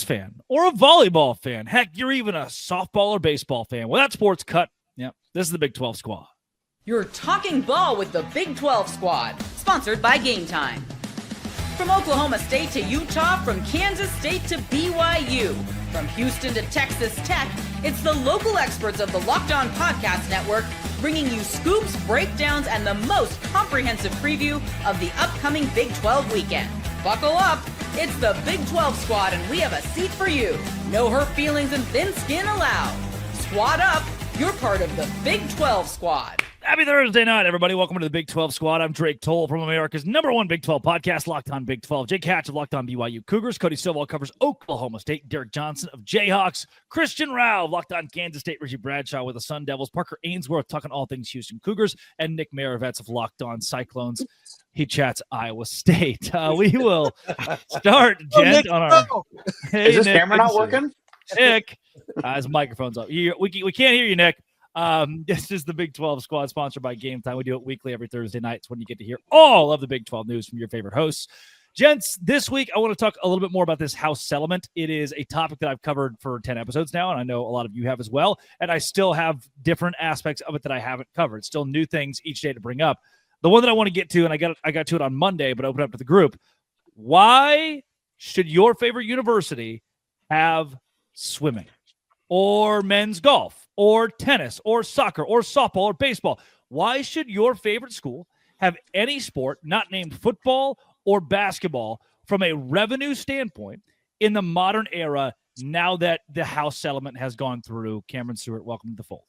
fan or a volleyball fan. Heck, you're even a softball or baseball fan. Well, that sport's cut. Yeah, this is the Big 12 Squad. You're talking ball with the Big 12 Squad, sponsored by Game Time. From Oklahoma State to Utah, from Kansas State to BYU, from Houston to Texas Tech, it's the local experts of the Locked On Podcast Network bringing you scoops, breakdowns, and the most comprehensive preview of the upcoming Big 12 weekend. Buckle up, it's the Big 12 Squad, and we have a seat for you. No hurt feelings and thin skin allowed. Squad up, you're part of the Big 12 Squad. Happy Thursday night, everybody. Welcome to the Big 12 Squad. I'm Drake Toll from America's #1 Big 12 podcast, Locked On Big 12. Jake Hatch of Locked On BYU Cougars. Cody Silvall covers Oklahoma State. Derek Johnson of Jayhawks. Christian Rao of Locked On Kansas State. Richie Bradshaw with the Sun Devils. Parker Ainsworth talking all things Houston Cougars. And Nick Maravets of Locked On Cyclones. He chats Iowa State. We will start, gent, on our... Hey, is this Nick, camera not working? Nick. His microphone's up. We can't hear you, Nick. This is the Big 12 Squad, sponsored by Game Time. We do it weekly every Thursday night. It's when you get to hear all of the Big 12 news from your favorite hosts. Gents, this week I want to talk a little bit more about this house settlement. It is a topic that I've covered for 10 episodes now, and I know a lot of you have as well. And I still have different aspects of it that I haven't covered. Still new things each day to bring up. The one that I want to get to, and I got to it on Monday, but opened up to the group. Why should your favorite university have swimming or men's golf or tennis or soccer or softball or baseball? Why should your favorite school have any sport not named football or basketball from a revenue standpoint in the modern era now that the house settlement has gone through? Cameron Stewart, welcome to the fold.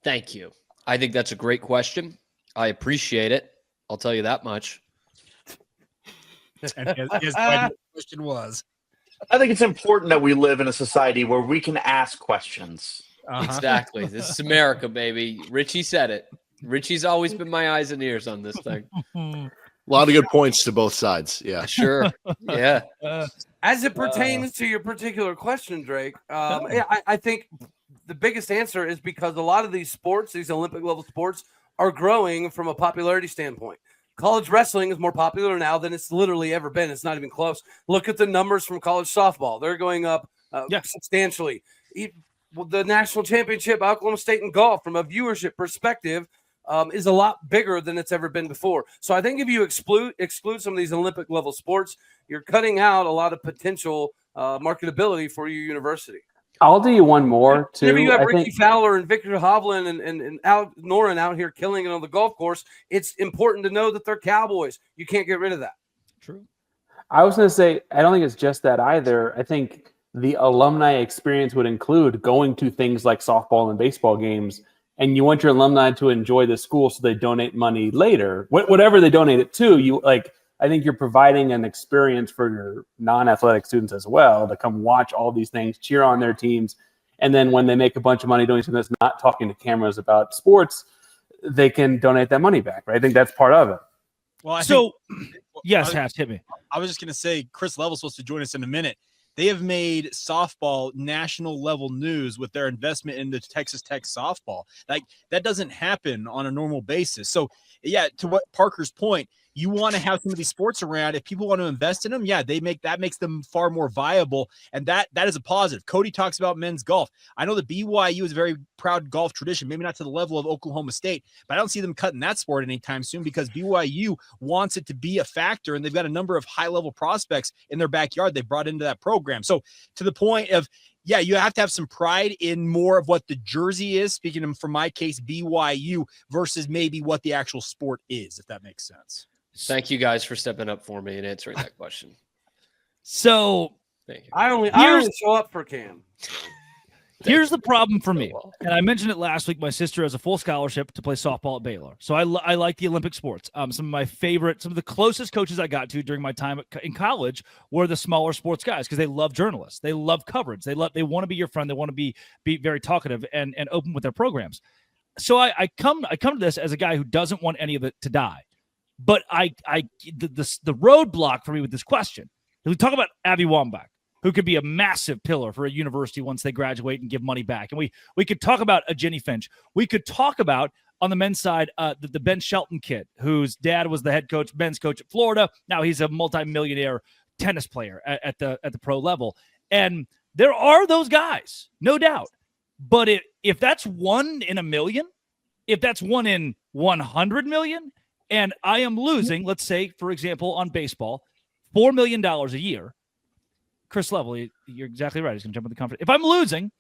Thank you. I think that's a great question. I appreciate it. I'll tell you that much. And his question was, I think it's important that we live in a society where we can ask questions. Exactly. This is America, baby. Richie said it. Richie's always been my eyes and ears on this thing. A lot of good points to both sides. Yeah, sure. Yeah. As it pertains to your particular question, Drake, I think the biggest answer is because a lot of these sports, these Olympic level sports, are growing from a popularity standpoint. College wrestling is more popular now than it's literally ever been. It's not even close. Look at the numbers from college softball. They're going up substantially. The national championship, Oklahoma State in golf, from a viewership perspective, is a lot bigger than it's ever been before. So I think if you exclude some of these Olympic level sports, you're cutting out a lot of potential marketability for your university. I'll do you one more, too. Whenever you have Ricky Fowler and Victor Hovland and Alex Noren out here killing it on the golf course, it's important to know that they're Cowboys. You can't get rid of that. True. I was going to say, I don't think it's just that either. I think the alumni experience would include going to things like softball and baseball games, and you want your alumni to enjoy the school so they donate money later. Whatever they donate it to, I think you're providing an experience for your non-athletic students as well to come watch all these things, cheer on their teams, and then when they make a bunch of money doing something that's not talking to cameras about sports, they can donate that money back, right? I think that's part of it. Well, yes, Hatch, hit me. I was just going to say, Chris Level's supposed to join us in a minute. They have made softball national level news with their investment into Texas Tech softball. Like, that doesn't happen on a normal basis. So, yeah, to what Parker's point, you want to have some of these sports around. If people want to invest in them, that makes them far more viable, and that is a positive. Cody talks about men's golf. I know that BYU is a very proud golf tradition, maybe not to the level of Oklahoma State, but I don't see them cutting that sport anytime soon because BYU wants it to be a factor, and they've got a number of high-level prospects in their backyard they brought into that program. So to the point of, yeah, you have to have some pride in more of what the jersey is, speaking of, for my case, BYU, versus maybe what the actual sport is, if that makes sense. Thank you guys for stepping up for me and answering that question. So thank you. I only show up for Cam. Here's the problem for me, and I mentioned it last week. My sister has a full scholarship to play softball at Baylor, so I like the Olympic sports. Some of the closest coaches I got to during my time in college were the smaller sports guys because they love journalists, they love coverage, they want to be your friend, they want to be very talkative and open with their programs. So I come to this as a guy who doesn't want any of it to die. But the roadblock for me with this question, we talk about Abby Wambach, who could be a massive pillar for a university once they graduate and give money back. And we could talk about a Jenny Finch. We could talk about, on the men's side, the Ben Shelton kid, whose dad was the head coach, men's coach at Florida. Now he's a multimillionaire tennis player at the pro level. And there are those guys, no doubt. But if that's 1 in a million, if that's 1 in 100 million, and I am losing, let's say, for example, on baseball, $4 million a year, Chris Level, you're exactly right. He's going to jump in the conference. If I'm losing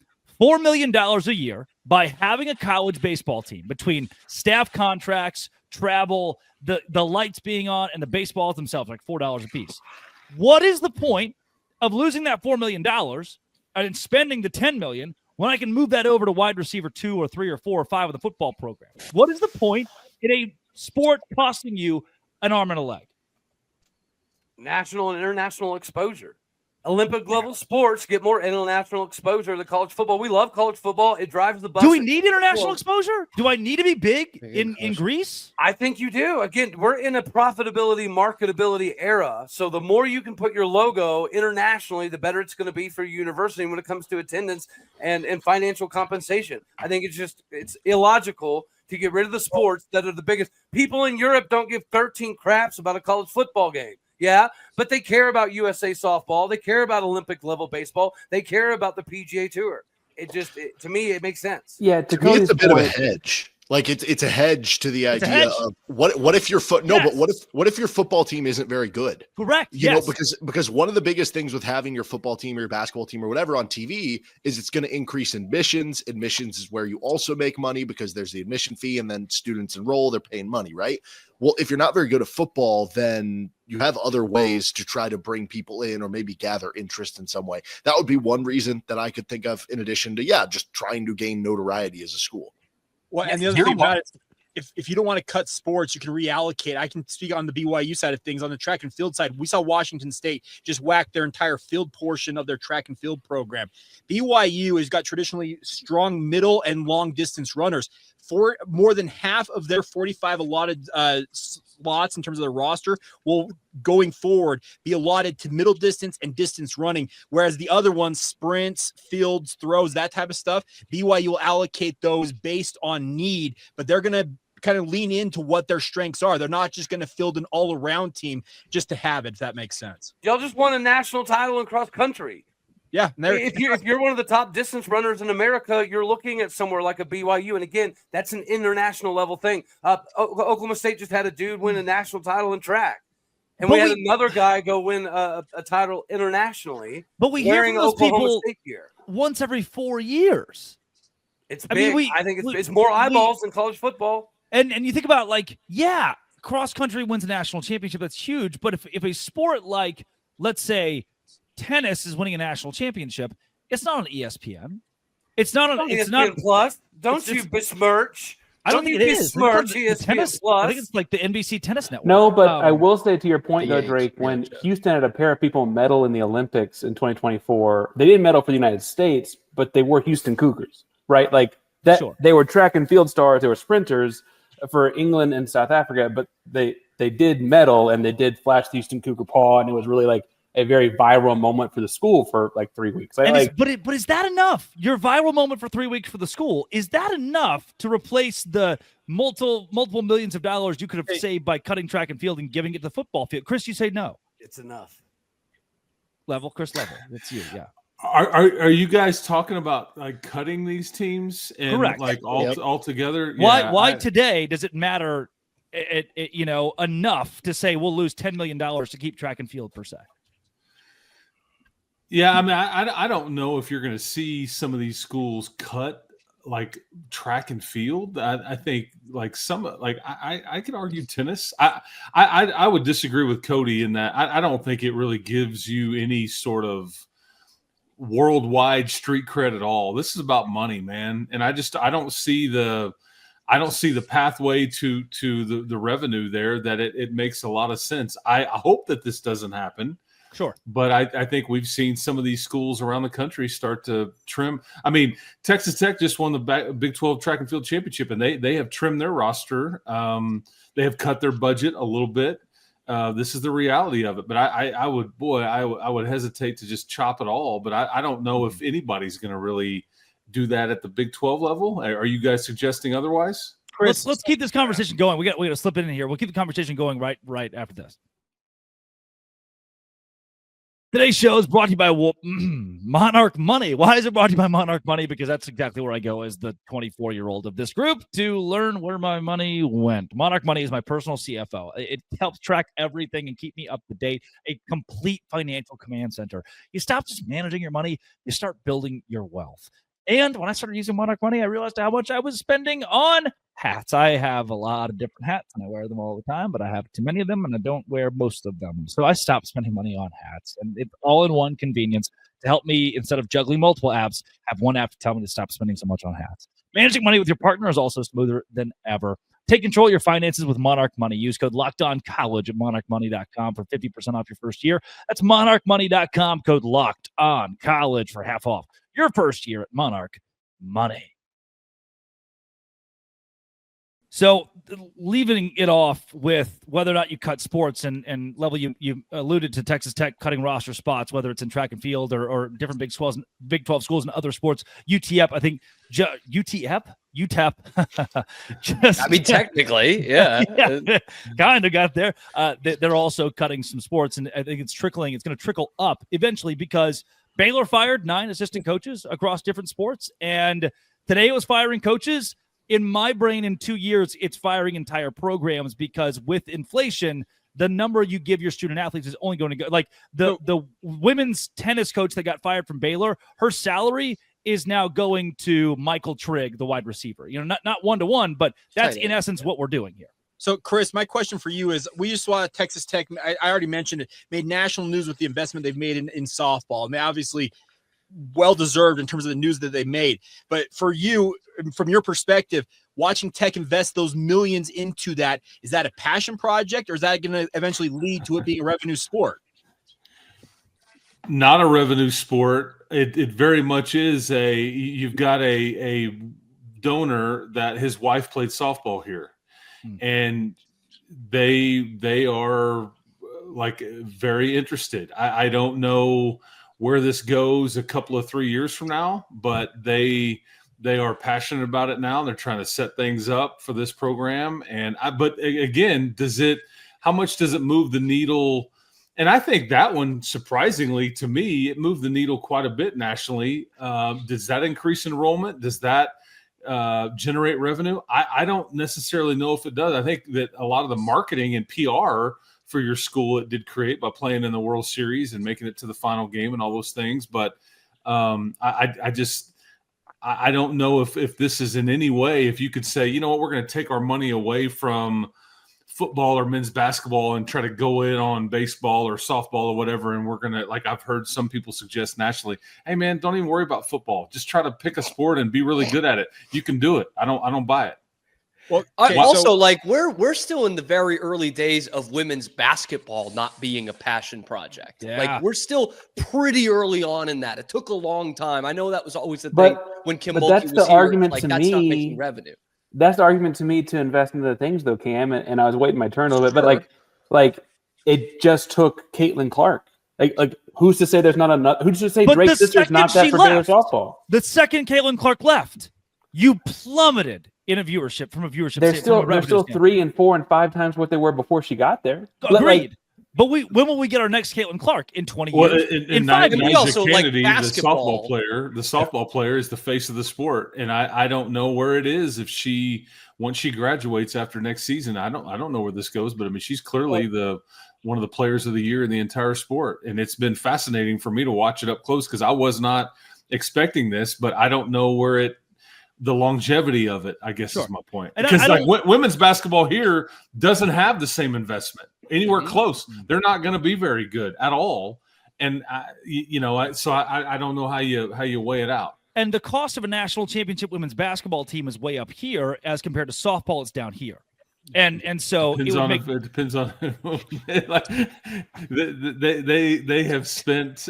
$4 million a year by having a college baseball team between staff contracts, travel, the lights being on, and the baseballs themselves, like $4 a piece, what is the point of losing that $4 million and spending the $10 million when I can move that over to wide receiver 2 or 3 or 4 or 5 of the football program? What is the point in a sport costing you an arm and a leg? National and international exposure. Olympic level sports get more international exposure than college football. We love college football. It drives the bus. Do we need international exposure? Do I need to be big in Greece? I think you do. Again, we're in a profitability, marketability era. So the more you can put your logo internationally, the better it's going to be for your university when it comes to attendance and financial compensation. I think it's illogical to get rid of the sports that are the biggest. People in Europe don't give 13 craps about a college football game. Yeah, but they care about USA softball. They care about Olympic level baseball. They care about the PGA Tour. To me, it makes sense. Yeah, to me, it's a bit of a hedge. Like it's a hedge to the idea of what if your but what if your football team isn't very good? Correct. You know, because one of the biggest things with having your football team or your basketball team or whatever on TV is it's going to increase admissions. Admissions is where you also make money because there's the admission fee and then students enroll, they're paying money, right? Well, if you're not very good at football, then you have other ways to try to bring people in or maybe gather interest in some way. That would be one reason that I could think of in addition to, just trying to gain notoriety as a school. Well, and the other thing about it, if you don't want to cut sports, you can reallocate. I can speak on the BYU side of things. On the track and field side, we saw Washington State just whack their entire field portion of their track and field program. BYU has got traditionally strong middle and long distance runners. For more than half of their 45 allotted slots in terms of their roster will going forward be allotted to middle distance and distance running, whereas the other ones, sprints, fields, throws, that type of stuff, BYU will allocate those based on need, but they're going to kind of lean into what their strengths are. They're not just going to field an all-around team just to have it, if that makes sense. Y'all just won a national title in cross country. Yeah. If you're one of the top distance runners in America, you're looking at somewhere like a BYU. And again, that's an international level thing. Oklahoma State just had a dude win a national title in track. And we had another guy go win a title internationally. But we hear from those people once every 4 years. It's big. I think it's more eyeballs than college football. And you think about cross country wins a national championship. That's huge. But if a sport like, let's say, tennis is winning a national championship, it's not on ESPN. It's not on ESPN Plus. Don't you besmirch? I don't think it is. ESPN Plus. I think it's like the NBC Tennis Network. No, but I will say to your point, though, Drake, when Houston had a pair of people medal in the Olympics in 2024, they didn't medal for the United States, but they were Houston Cougars, right? Like that. Sure. They were track and field stars. They were sprinters for England and South Africa, but they did medal and they did flash the Houston Cougar paw, and it was really like a very viral moment for the school for like 3 weeks. But is that enough? Your viral moment for 3 weeks for the school, is that enough to replace the multiple millions of dollars you could have saved by cutting track and field and giving it to the football field? Chris, you say no. It's enough. Chris Level. It's you, yeah. Are you guys talking about like cutting these teams and correct, like all together? Why today does it matter enough to say we'll lose $10 million to keep track and field per se? Yeah, I mean, I don't know if you're going to see some of these schools cut like track and field. I think I could argue tennis. I would disagree with Cody in that I don't think it really gives you any sort of worldwide street cred at all. This is about money, man, and I don't see the pathway to the revenue there. That it makes a lot of sense. I hope that this doesn't happen. Sure. But I think we've seen some of these schools around the country start to trim. I mean, Texas Tech just won the Big 12 track and field championship, and they have trimmed their roster. They have cut their budget a little bit. This is the reality of it. But I would hesitate to just chop it all. But I don't know if anybody's going to really do that at the Big 12 level. Are you guys suggesting otherwise? Chris, let's keep this conversation going. We got to slip it in here. We'll keep the conversation going right after this. Today's show is brought to you by Monarch Money. Why is it brought to you by Monarch Money? Because that's exactly where I go as the 24-year-old of this group to learn where my money went. Monarch Money is my personal CFO. It helps track everything and keep me up to date. A complete financial command center. You stop just managing your money. You start building your wealth. And when I started using Monarch Money, I realized how much I was spending on hats. I have a lot of different hats, and I wear them all the time, but I have too many of them, and I don't wear most of them. So I stopped spending money on hats, and it's all-in-one convenience to help me, instead of juggling multiple apps, have one app to tell me to stop spending so much on hats. Managing money with your partner is also smoother than ever. Take control of your finances with Monarch Money. Use code LOCKEDONCollege at monarchmoney.com for 50% off your first year. That's monarchmoney.com, code LOCKEDONCollege for half off your first year at Monarch Money. So leaving it off with whether or not you cut sports and level, you alluded to Texas Tech cutting roster spots, whether it's in track and field or different Big 12 schools and other sports. UTEP, I think UTEP. I mean, technically, yeah. Kind of got there. They're also cutting some sports, and I think it's trickling. It's going to trickle up eventually because Baylor fired 9 assistant coaches across different sports, and today it was firing coaches. In my brain, in 2 years, it's firing entire programs because with inflation, the number you give your student athletes is only going to go. Like the women's tennis coach that got fired from Baylor, her salary is now going to Michael Trigg, the wide receiver. You know, not one-to-one, but that's in essence what we're doing here. So, Chris, my question for you is, we just saw Texas Tech, I already mentioned it, made national news with the investment they've made in softball. I mean, obviously, well-deserved in terms of the news that they made. But for you, from your perspective, watching Tech invest those millions into that, is that a passion project, or is that going to eventually lead to it being a revenue sport? Not a revenue sport. It very much is you've got a donor that his wife played softball here. And they are like very interested. I don't know where this goes a couple of 3 years from now, but they are passionate about it now. They're trying to set things up for this program. But again, how much does it move the needle? And I think that one, surprisingly to me, it moved the needle quite a bit nationally. Does that increase enrollment? Does that generate revenue? I don't necessarily know if it does. I think that a lot of the marketing and PR for your school it did create by playing in the World Series and making it to the final game and all those things. But I don't know if this is in any way, if you could say, you know what, we're going to take our money away from football or men's basketball and try to go in on baseball or softball or whatever. And we're going to, like I've heard some people suggest nationally, hey man, don't even worry about football. Just try to pick a sport and be really good at it. You can do it. I don't buy it. Well, we're still in the very early days of women's basketball not being a passion project. Yeah. Like we're still pretty early on in that. It took a long time. I know that was always the thing when Kim Mulkey was the here. Argument like to that's me, not making revenue. That's the argument to me to invest in the things though, Cam. And I was waiting my turn a little bit, but like it just took Caitlin Clark. Like who's to say there's not enough? Who's to say Drake's sister's not that for Baylor softball? The second Caitlin Clark left, you plummeted in a viewership from a viewership. They're still 3 and 4 and 5 times what they were before she got there. Agreed. But when will we get our next Caitlin Clark? In 20 years? In 5 years. Also Kennedy, like the softball player is the face of the sport. And I don't know where it is once she graduates after next season. I don't know where this goes, but I mean, she's clearly one of the players of the year in the entire sport. And it's been fascinating for me to watch it up close because I was not expecting this, but I don't know where the longevity of it, I guess, is my point. Because women's basketball here doesn't have the same investment anywhere close. They're not going to be very good at all. And I don't know how you weigh it out. And the cost of a national championship women's basketball team is way up here as compared to softball. It's down here. And so it depends on they have spent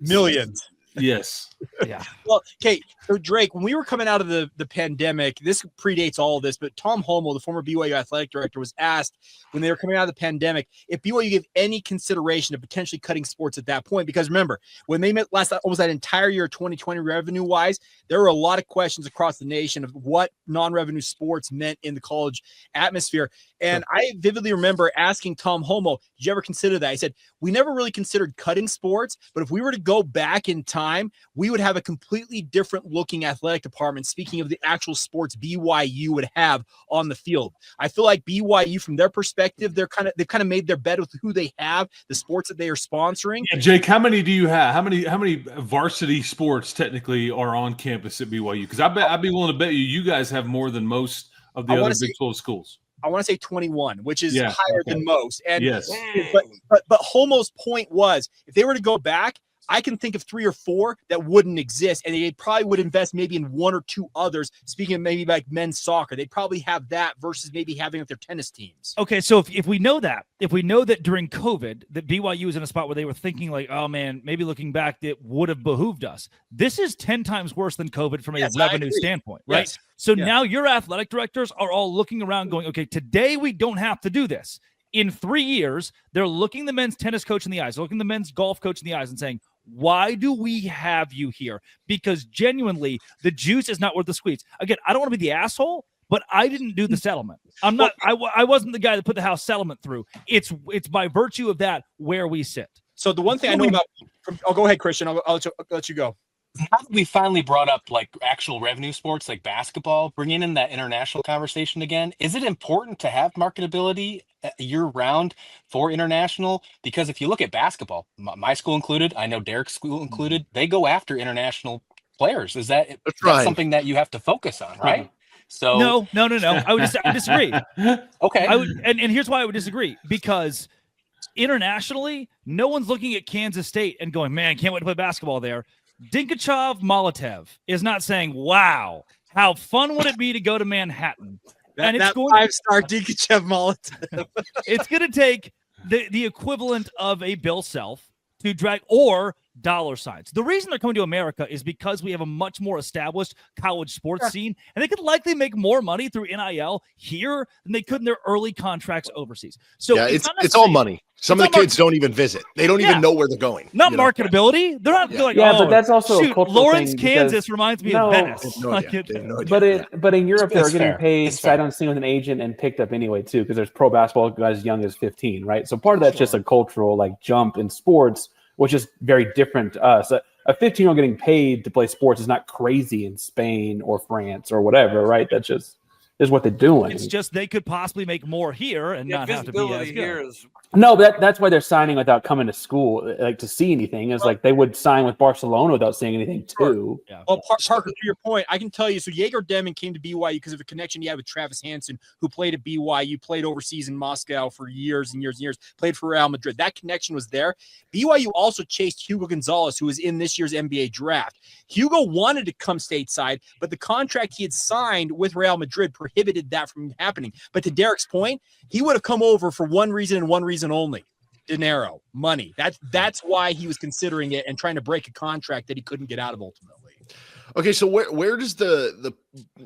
millions. Yes. Yeah. Well, okay. So Drake, when we were coming out of the pandemic, this predates all of this, but Tom Homo, the former BYU athletic director, was asked when they were coming out of the pandemic if BYU gave any consideration to potentially cutting sports at that point. Because remember, when they met almost that entire year of 2020 revenue wise, there were a lot of questions across the nation of what non-revenue sports meant in the college atmosphere. And I vividly remember asking Tom Homo, did you ever consider that? He said, we never really considered cutting sports, but if we were to go back in time, we would have a completely different looking athletic department. Speaking of the actual sports BYU would have on the field, I feel like BYU, from their perspective, they've kind of made their bed with who they have, the sports that they are sponsoring. Yeah, Jake, how many do you have? How many varsity sports technically are on campus at BYU? Because I'd be willing to bet you guys have more than most of the other Big 12 schools. I want to say 21, which is higher than most. And yes, but Homo's point was, if they were to go back, I can think of 3 or 4 that wouldn't exist, and they probably would invest maybe in 1 or 2 others. Speaking of maybe like men's soccer, they'd probably have that versus maybe having like their tennis teams. Okay, so if we know that during COVID that BYU was in a spot where they were thinking like, oh man, maybe looking back, it would have behooved us. This is 10 times worse than COVID from a revenue standpoint, right? Yes. So now your athletic directors are all looking around going, okay, today we don't have to do this. In 3 years, they're looking the men's tennis coach in the eyes, looking the men's golf coach in the eyes and saying, why do we have you here? Because genuinely, the juice is not worth the squeeze. Again, I don't want to be the asshole, but I didn't do the settlement. I'm not. I wasn't the guy that put the house settlement through. It's by virtue of that where we sit. So the one thing I know about. Go ahead, Christian. I'll let you go. Now that we finally brought up like actual revenue sports like basketball, bringing in that international conversation again, is it important to have marketability year round for international? Because if you look at basketball, my school included, I know Derek's school included, they go after international players. Is that's something that you have to focus on, right? So no. I would disagree. Okay. And here's why I would disagree, because internationally, no one's looking at Kansas State and going, man, can't wait to play basketball there. Dinkachov Molotov is not saying, wow, how fun would it be to go to Manhattan? And it's going 5-star Dinkachov Molotov. It's going to take the equivalent of a Bill Self to drag, or dollar signs. The reason they're coming to America is because we have a much more established college sports scene, and they could likely make more money through NIL here than they could in their early contracts overseas. So it's all money. Some of the kids don't even visit. They don't even know where they're going. Not marketability. They're not like, but that's also a cultural Lawrence, thing, Kansas reminds me of Venice. But in Europe, they're getting paid sight unseen with an agent and picked up anyway too, because there's pro basketball guys as young as 15, right? So part of that's just a cultural like jump in sports, which is very different to us. A 15-year-old getting paid to play sports is not crazy in Spain or France or whatever, right? That's just is what they're doing. It's just they could possibly make more here and not have to be as good. No, that's why they're signing without coming to school, like to see anything. Is like they would sign with Barcelona without seeing anything too. Yeah. Well, Parker, to your point, I can tell you. So Jaeger Deming came to BYU because of a connection he had with Travis Hansen, who played at BYU, played overseas in Moscow for years and years and years, played for Real Madrid. That connection was there. BYU also chased Hugo Gonzalez, who was in this year's NBA draft. Hugo wanted to come stateside, but the contract he had signed with Real Madrid prohibited that from happening. But to Derek's point, he would have come over for one reason and one reason only: dinero, money. That's why he was considering it and trying to break a contract that he couldn't get out of ultimately. Okay, so where does the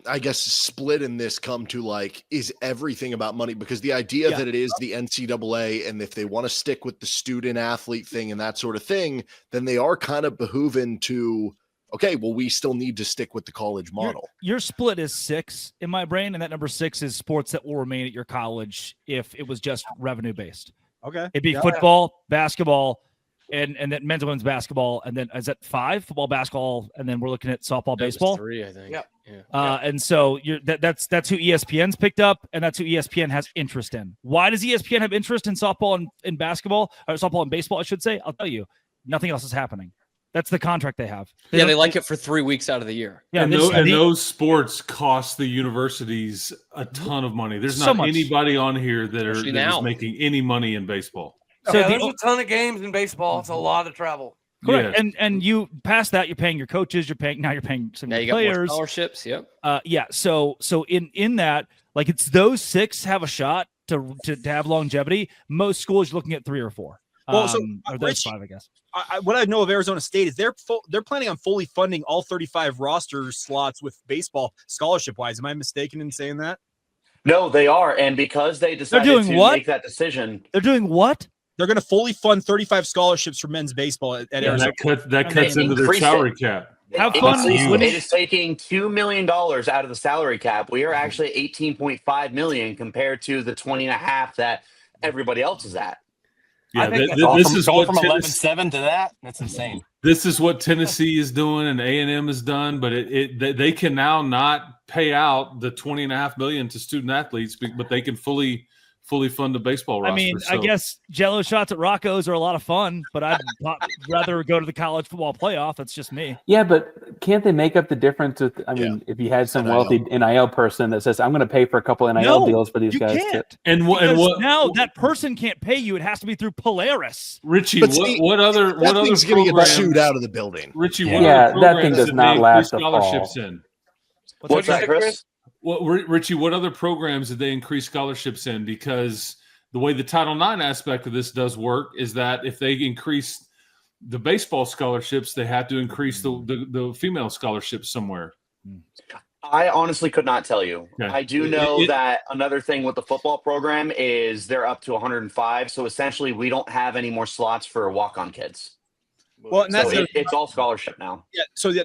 I guess split in this come to? Like, is everything about money? Because the idea that it is the NCAA, and if they want to stick with the student athlete thing and that sort of thing, then they are kind of behooving to, okay, well, we still need to stick with the college model. Your split is 6 in my brain, and that number 6 is sports that will remain at your college if it was just revenue based. Okay. It'd be football, basketball, and then men's and women's basketball, and then is that 5? Football, basketball, and then we're looking at softball, baseball. 3, I think. And so that's who ESPN's picked up, and that's who ESPN has interest in. Why does ESPN have interest in softball and basketball, or softball and baseball, I should say? I'll tell you, nothing else is happening. That's the contract they have. They like it for 3 weeks out of the year. Yeah, and those sports cost the universities a ton of money. There's not anybody on here that is making any money in baseball. So there's a ton of games in baseball. It's a lot of travel. Correct. Yeah. And you past that, you're paying your coaches. You're paying some you players. Got more scholarships. Yep. So in that, like, it's those 6 have a shot to have longevity. Most schools are looking at 3 or 4. Well, so or those Rich, 5, I guess. what I know of Arizona State is they're planning on fully funding all 35 roster slots with baseball scholarship wise. Am I mistaken in saying that? No, they are, and because they decided doing to what? make that decision, They're doing what? They're going to fully fund 35 scholarships for men's baseball at Arizona. That cuts into their increased salary it. cap. Have It fun. increased- When It is taking $2 million out of the salary cap. We are actually $18.5 million compared to the 20.5 that everybody else is at. Yeah, this is going from 11-7 to that. That's insane. This is what Tennessee is doing and A&M has done, but they can now not pay out the $20.5 million to student athletes, but they can fully fund the baseball roster. I mean, so. I guess Jello shots at Rocco's are a lot of fun, but I'd rather go to the college football playoff. That's just me. Yeah, but can't they make up the difference with? I mean, if you had some wealthy NIL person that says, "I'm going to pay for a couple NIL deals for these guys," can't. And what now that person can't pay you? It has to be through Polaris. Richie, But see, what other thing's going to get sued out of the building. Richie, that thing does not last a scholarships fall. in? What's that, Chris? Richie, what other programs did they increase scholarships in? Because the way the Title IX aspect of this does work is that if they increase the baseball scholarships, they have to increase the female scholarships somewhere. I honestly could not tell you. Okay. I do know that another thing with the football program is they're up to 105. So essentially, we don't have any more slots for walk-on kids. Well, and that's it's all scholarship now. Yeah, so so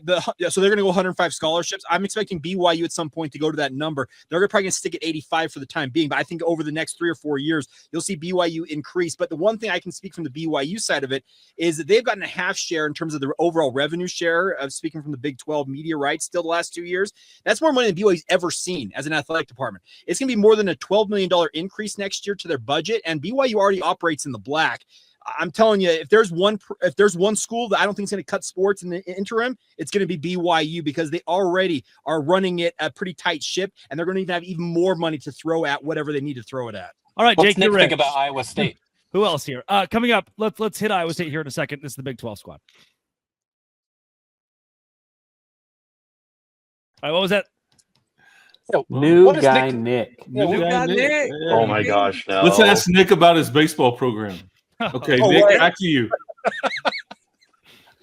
they're going to go 105 scholarships. I'm expecting BYU at some point to go to that number. They're probably going to stick at 85 for the time being, but I think over the next 3 or 4 years, you'll see BYU increase. But the one thing I can speak from the BYU side of it is that they've gotten a half share in terms of their overall revenue share of speaking from the Big 12 media rights still the last 2 years. That's more money than BYU's ever seen as an athletic department. It's going to be more than a $12 million increase next year to their budget, and BYU already operates in the black. I'm telling you, if there's one school that I don't think is going to cut sports in the interim, it's going to be BYU, because they already are running it a pretty tight ship, and they're going to have even more money to throw at whatever they need to throw it at. All right, What's Jake, Nick you're think right. about Iowa State? Who else here? Coming up, let's hit Iowa State here in a second. This is the Big 12 squad. All right, what was that? New guy Nick. New guy Nick. Oh my gosh, no. Let's ask Nick about his baseball program. Okay, Nick, back to you.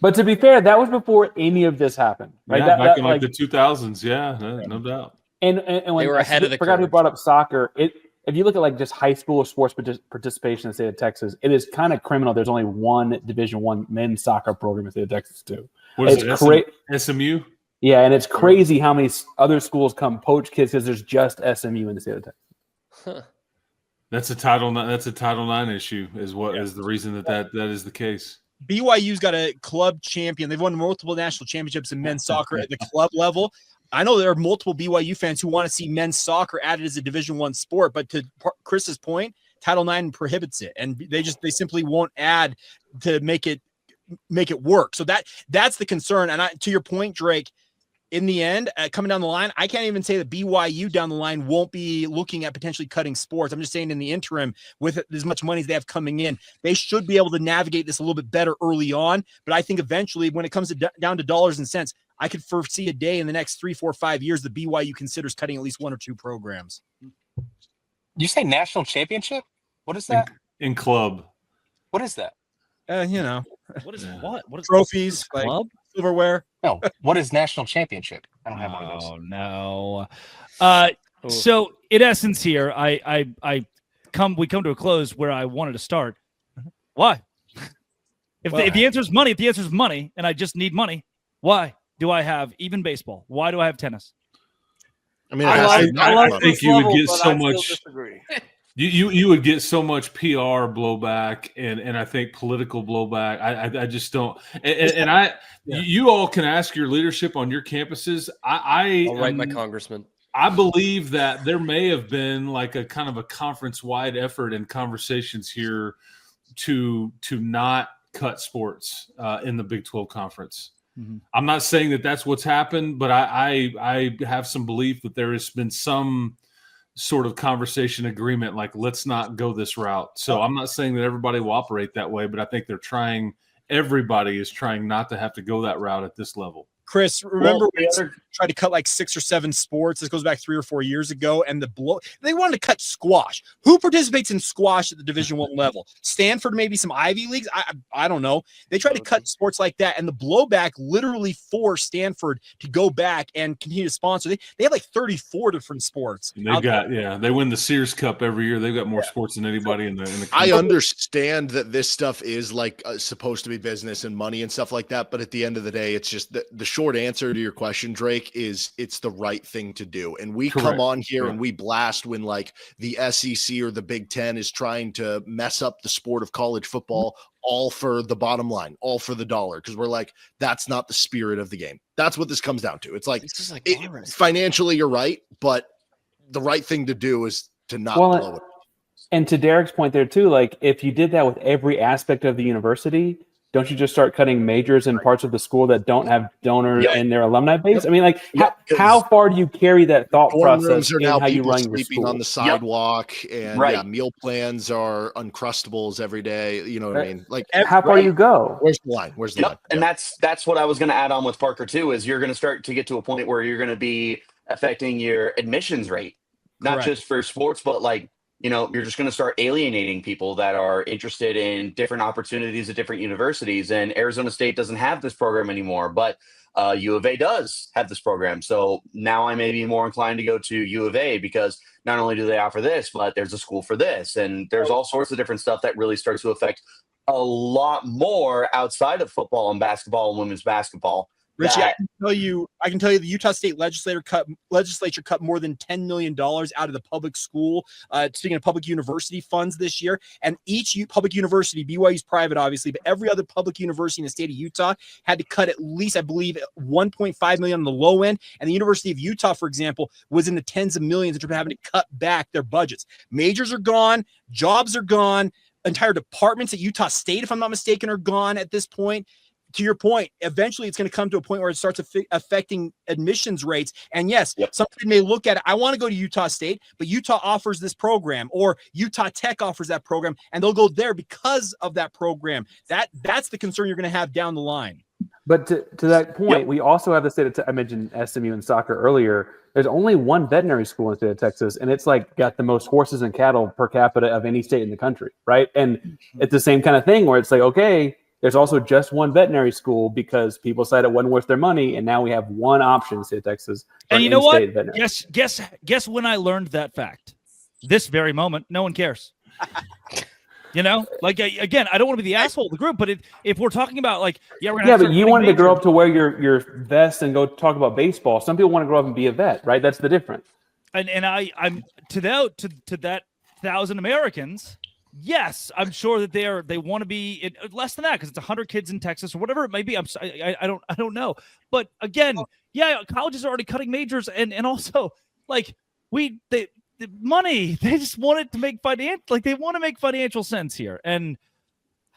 But to be fair, that was before any of this happened, right? Yeah, back in like the 2000s. Yeah, no doubt. And when They were ahead of the forgot who curve. brought up soccer. If you look at like just high school sports participation in the state of Texas, it is kind of criminal. There's only one Division I men's soccer program in the state of Texas too. What is It's it? SMU? Yeah, and it's crazy how many other schools come poach kids because there's just SMU in the state of Texas. Huh. That's a Title IX issue. Is the reason that is the case. BYU's got a club champion. They've won multiple national championships in men's soccer at the club level. I know there are multiple BYU fans who want to see men's soccer added as a Division I sport, but to Chris's point, Title IX prohibits it, and they simply won't add to make it work. So that's the concern. And to your point, Drake, in the end, coming down the line, I can't even say that BYU down the line won't be looking at potentially cutting sports. I'm just saying in the interim, with as much money as they have coming in, they should be able to navigate this a little bit better early on. But I think eventually, when it comes down to dollars and cents, I could foresee a day in the next 3, 4, 5 years that BYU considers cutting at least 1 or 2 programs. You say national championship? What is that? In club. What is that? What is what? What is Trophies, club? like silverware. No. What is national championship? I don't have one of those. Oh no. So in essence, here we come to a close where I wanted to start. Why? If the answer is money, and I just need money, why do I have even baseball? Why do I have tennis? I mean, I think you would get so much. Disagree. You would get so much PR blowback and I think political blowback. I just don't. You all can ask your leadership on your campuses. I'll write my congressman. I believe that there may have been like a kind of a conference-wide effort and conversations here to not cut sports in the Big 12 conference. Mm-hmm. I'm not saying that that's what's happened, but I have some belief that there has been some sort of conversation agreement, like let's not go this route. So I'm not saying that everybody will operate that way, but I think everybody is trying not to have to go that route at this level. Chris, remember tried to cut like 6 or 7 sports. This goes back 3 or 4 years ago, and they wanted to cut squash. Who participates in squash at the Division I level? Stanford, maybe some Ivy Leagues. I don't know. They tried to cut sports like that, and the blowback literally forced Stanford to go back and continue to sponsor. They have like 34 different sports. They win the Sears Cup every year. They've got more sports than anybody in the country. I understand that this stuff is like supposed to be business and money and stuff like that, but at the end of the day, it's just the short answer to your question, Drake, is it's the right thing to do. And we come on here and we blast when like the SEC or the Big Ten is trying to mess up the sport of college football, all for the bottom line, all for the dollar, because we're like, that's not the spirit of the game. That's what this comes down to. It's like, financially you're right, but the right thing to do is to not blow it. And to Derek's point there too, like if you did that with every aspect of the university, don't you just start cutting majors in parts of the school that don't have donors in their alumni base? I mean, like how far do you carry that thought process in how you run your school? On the sidewalk and meal plans are Uncrustables every day. You know what I mean? Like how far do you go? Where's the line? Where's the line? And that's what I was going to add on with Parker too, is you're going to start to get to a point where you're going to be affecting your admissions rate, not just for sports, but like, you're just going to start alienating people that are interested in different opportunities at different universities. And Arizona State doesn't have this program anymore, but U of A does have this program. So now I may be more inclined to go to U of A because not only do they offer this, but there's a school for this. And there's all sorts of different stuff that really starts to affect a lot more outside of football and basketball and women's basketball. Richie, I can tell you the Utah State legislature cut more than $10 million out of the public school, speaking of public university funds this year. And each public university, BYU's private, obviously, but every other public university in the state of Utah had to cut at least, I believe, $1.5 million on the low end. And the University of Utah, for example, was in the tens of millions in terms of having to cut back their budgets. Majors are gone. Jobs are gone. Entire departments at Utah State, if I'm not mistaken, are gone at this point. To your point, eventually it's going to come to a point where it starts affecting admissions rates. And yes, somebody may look at it. I want to go to Utah State, but Utah offers this program, or Utah Tech offers that program, and they'll go there because of that program. That's the concern you're going to have down the line. But to that point, we also have the state of I mentioned SMU and soccer earlier. There's only one veterinary school in the state of Texas, and it's like got the most horses and cattle per capita of any state in the country, right? And it's the same kind of thing where it's like, okay, there's also just one veterinary school because people said it wasn't worth their money, and now we have one option in the state of Texas. And you know what? Guess when I learned that fact. This very moment, no one cares. Like again, I don't want to be the asshole of the group, but if we're talking about like, but you wanted to grow up to wear your vest and go talk about baseball. Some people want to grow up and be a vet, right? That's the difference. And I'm to that 1,000 Americans. Yes, I'm sure that they want to be less than that because it's 100 kids in Texas or whatever it may be. I don't know, but again, colleges are already cutting majors and also like the money, they just want it to make they want to make financial sense here. And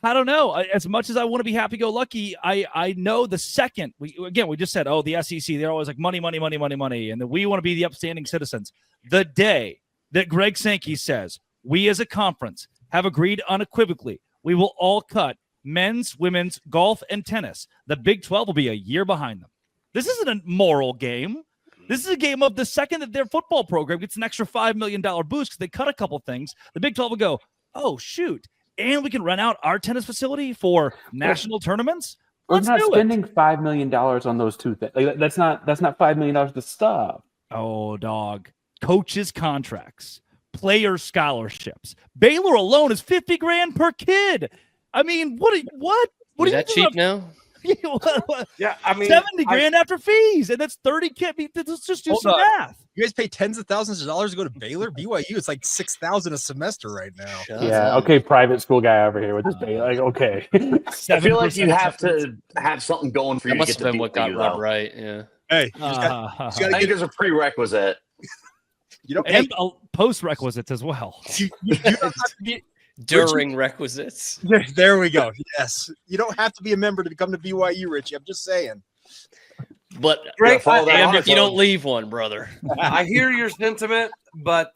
I don't know, as much as I want to be happy-go-lucky, I know the second we just said, the SEC, they're always like money, and that we want to be the upstanding citizens. The day that Greg Sankey says we as a conference have agreed unequivocally we will all cut men's, women's, golf, and tennis, the Big 12 will be a year behind them. This isn't a moral game. This is a game of the second that their football program gets an extra $5 million boost because they cut a couple things, the Big 12 will go, oh, shoot, and we can rent out our tennis facility for national tournaments? Let's We're not spending $5 million on those two things. Like, that's not $5 million to stop. Oh, dog. Coaches' contracts. Player scholarships. Baylor alone is $50,000 per kid. I mean, what? Is that cheap now? Yeah, I mean, $70,000 after fees, and that's 30 kids. Let's just do some math. You guys pay tens of thousands of dollars to go to Baylor. BYU, it's like $6,000 a semester right now. Okay, private school guy over here with his Baylor. Like, okay, I feel like you have to have something going for you. That must to get have been what got BYU, Rob though. right. Yeah. Hey, I think there's a prerequisite. And post-requisites as well. You don't have to be during requisites. There we go. Yes. You don't have to be a member to come to BYU, Richie. I'm just saying. But and if you don't leave one, brother. I hear your sentiment, but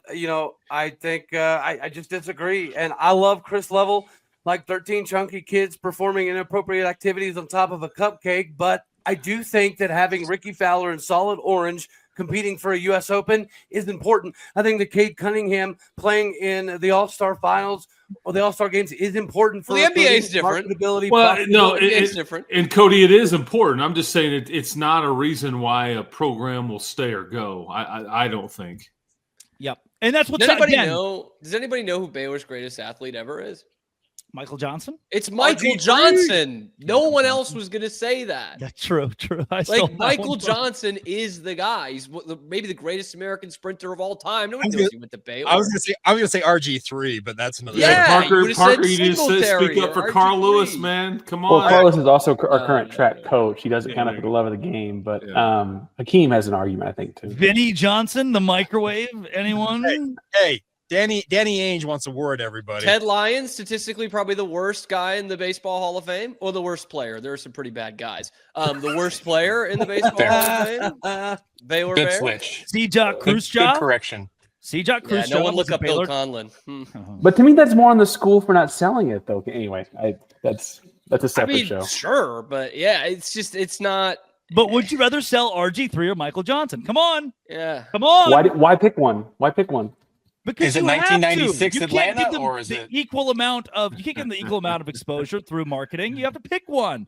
I think I just disagree. And I love Chris Level, like 13 chunky kids performing inappropriate activities on top of a cupcake, but I do think that having Ricky Fowler and Solid Orange competing for a U.S. Open is important. I think that Cade Cunningham playing in the All-Star Finals or the All-Star games is important for the NBA is different. Marketability. Well, no, it's different. And Cody, it is important. I'm just saying it's not a reason why a program will stay or go. I don't think. Yep, and that's what's Does anybody know who Baylor's greatest athlete ever is? Michael Johnson? It's Michael Johnson. No one else was going to say that. That's true. Michael Johnson is the guy. He's maybe the greatest American sprinter of all time. No one knows he went to Baylor. I was going to say RG3, but that's another. Yeah, Parker, you need to speak up for Carl Lewis, man. Come on. Well, Carl Lewis is also our current track coach. He does it kind of for the love of the game, but Hakeem has an argument, I think, too. Vinny Johnson, the microwave. Anyone? Hey. Danny Ainge wants a word, everybody. Ted Lyons, statistically probably the worst guy in the Baseball Hall of Fame, or the worst player. There are some pretty bad guys. The worst player in the Baseball Hall of Fame, Baylor Good Bear. switch. C-Jock Khrushchev. Good correction. C-Jock Khrushchev. No one look up Bill Conlon. But to me, that's more on the school for not selling it, though. Anyway, that's a separate show. Sure, but yeah, it's not. But would you rather sell RG3 or Michael Johnson? Come on. Yeah. Come on. Why pick one? Why pick one? Because is it 1996 Atlanta, or is it equal amount of? You can't give them the equal amount of exposure through marketing. You have to pick one.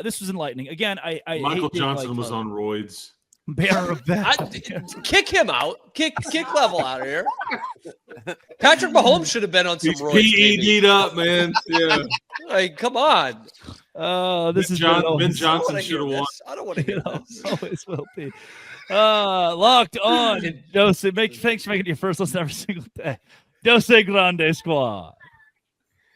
This was enlightening. Again, Michael Johnson was on roids. Bearer of that. Kick him out. Kick level out of here. Patrick Mahomes should have been on some roids. PED'd up, man. Yeah. Like, come on. This is Ben Johnson should have won. I don't want to hear this. Always will be. Locked on. Dose. Thanks for making your first listen every single day. Dose Grande Squad.